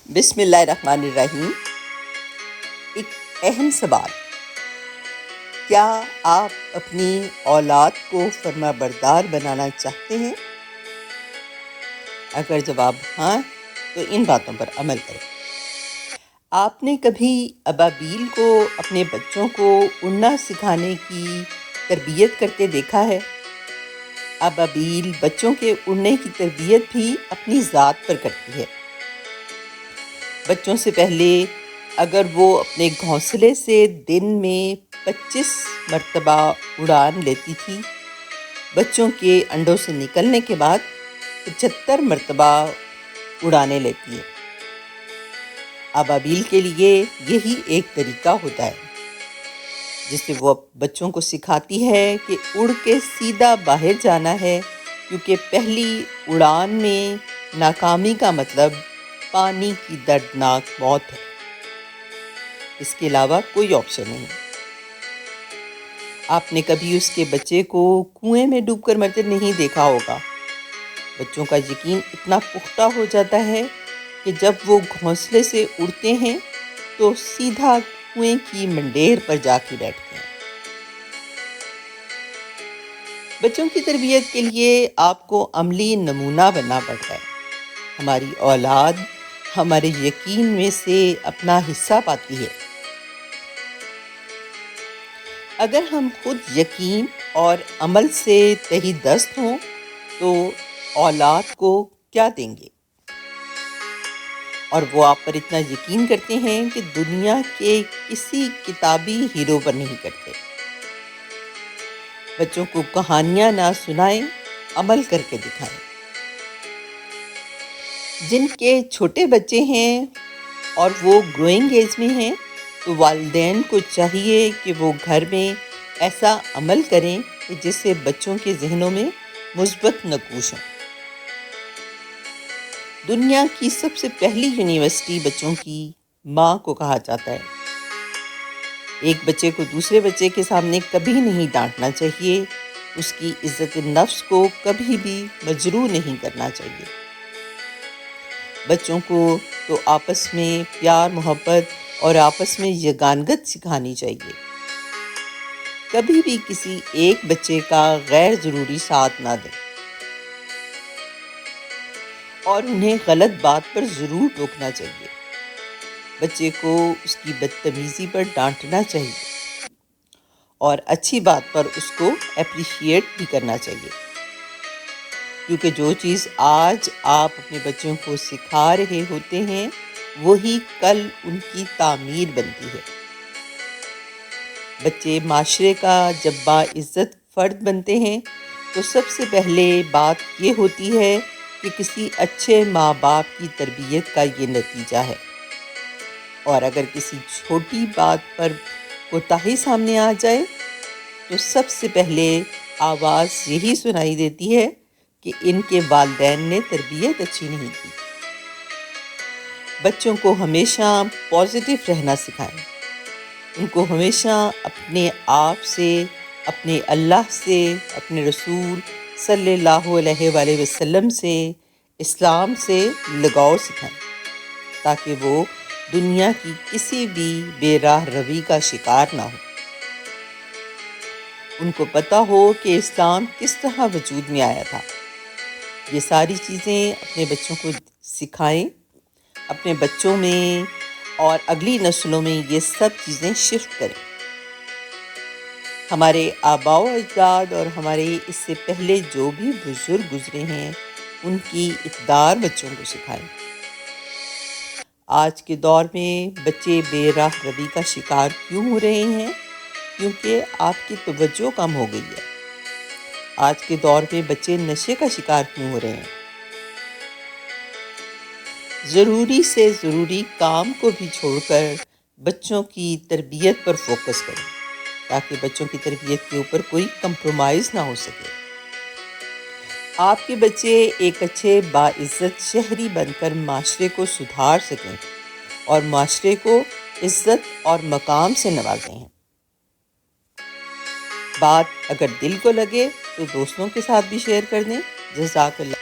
بسم اللہ الرحمن الرحیم۔ ایک اہم سوال، کیا آپ اپنی اولاد کو فرما بردار بنانا چاہتے ہیں؟ اگر جواب ہاں تو ان باتوں پر عمل کریں۔ آپ نے کبھی ابابیل کو اپنے بچوں کو اڑنا سکھانے کی تربیت کرتے دیکھا ہے؟ ابابیل بچوں کے اڑنے کی تربیت بھی اپنی ذات پر کرتی ہے۔ بچوں سے پہلے اگر وہ اپنے گھونسلے سے دن میں 25 مرتبہ اڑان لیتی تھی، بچوں کے انڈوں سے نکلنے کے بعد 75 مرتبہ اڑانے لیتی ہے۔ ابابیل کے لیے یہی ایک طریقہ ہوتا ہے جس سے وہ بچوں کو سکھاتی ہے کہ اڑ کے سیدھا باہر جانا ہے، کیونکہ پہلی اڑان میں ناکامی کا مطلب پانی کی دردناک موت ہے۔ اس کے علاوہ کوئی آپشن نہیں۔ آپ نے کبھی اس کے بچے کو کنویں میں ڈوب کر مرتے نہیں دیکھا ہوگا۔ بچوں کا یقین اتنا پختہ ہو جاتا ہے کہ جب وہ گھونسلے سے اڑتے ہیں تو سیدھا کنویں کی منڈیر پر جا کے بیٹھتے ہیں۔ بچوں کی تربیت کے لیے آپ کو عملی نمونہ بننا پڑتا ہے۔ ہماری اولاد ہمارے یقین میں سے اپنا حصہ پاتی ہے۔ اگر ہم خود یقین اور عمل سے تہی دست ہوں تو اولاد کو کیا دیں گے؟ اور وہ آپ پر اتنا یقین کرتے ہیں کہ دنیا کے کسی کتابی ہیرو پر نہیں کرتے۔ بچوں کو کہانیاں نہ سنائیں، عمل کر کے دکھائیں۔ جن کے چھوٹے بچے ہیں اور وہ گروئنگ ایج میں ہیں تو والدین کو چاہیے کہ وہ گھر میں ایسا عمل کریں کہ جس سے بچوں کے ذہنوں میں مثبت نقوش ہوں۔ دنیا کی سب سے پہلی یونیورسٹی بچوں کی ماں کو کہا جاتا ہے۔ ایک بچے کو دوسرے بچے کے سامنے کبھی نہیں ڈانٹنا چاہیے، اس کی عزت نفس کو کبھی بھی مجروح نہیں کرنا چاہیے۔ بچوں کو تو آپس میں پیار محبت اور آپس میں یگانگت سکھانی چاہیے۔ کبھی بھی کسی ایک بچے کا غیر ضروری ساتھ نہ دیں اور انہیں غلط بات پر ضرور ٹوکنا چاہیے۔ بچے کو اس کی بدتمیزی پر ڈانٹنا چاہیے اور اچھی بات پر اس کو اپریشیٹ بھی کرنا چاہیے، کیونکہ جو چیز آج آپ اپنے بچوں کو سکھا رہے ہوتے ہیں وہی کل ان کی تعمیر بنتی ہے۔ بچے معاشرے کا جب باعزت فرد بنتے ہیں تو سب سے پہلے بات یہ ہوتی ہے کہ کسی اچھے ماں باپ کی تربیت کا یہ نتیجہ ہے، اور اگر کسی چھوٹی بات پر کوتاہی سامنے آ جائے تو سب سے پہلے آواز یہی سنائی دیتی ہے کہ ان کے والدین نے تربیت اچھی نہیں کی۔ بچوں کو ہمیشہ پازیٹیو رہنا سکھائیں۔ ان کو ہمیشہ اپنے آپ سے، اپنے اللہ سے، اپنے رسول صلی اللہ علیہ وآلہ وسلم سے، اسلام سے لگاؤ سکھائیں، تاکہ وہ دنیا کی کسی بھی بے راہ روی کا شکار نہ ہو۔ ان کو پتہ ہو کہ اسلام کس طرح وجود میں آیا تھا۔ یہ ساری چیزیں اپنے بچوں کو سکھائیں، اپنے بچوں میں اور اگلی نسلوں میں یہ سب چیزیں شفٹ کریں۔ ہمارے آباء و اجداد اور ہمارے اس سے پہلے جو بھی بزرگ گزرے ہیں ان کی اقدار بچوں کو سکھائیں۔ آج کے دور میں بچے بے راہ روی کا شکار کیوں ہو رہے ہیں؟ کیونکہ آپ کی توجہ کم ہو گئی ہے۔ آج کے دور میں بچے نشے کا شکار کیوں ہو رہے ہیں؟ ضروری سے ضروری کام کو بھی چھوڑ کر بچوں کی تربیت پر فوکس کریں، تاکہ بچوں کی تربیت کے اوپر کوئی کمپرومائز نہ ہو سکے۔ آپ کے بچے ایک اچھے باعزت شہری بن کر معاشرے کو سدھار سکیں اور معاشرے کو عزت اور مقام سے نوازیں ہیں۔ بات اگر دل کو لگے تو دوستوں کے ساتھ بھی شیئر کر دیں۔ جزاک اللہ۔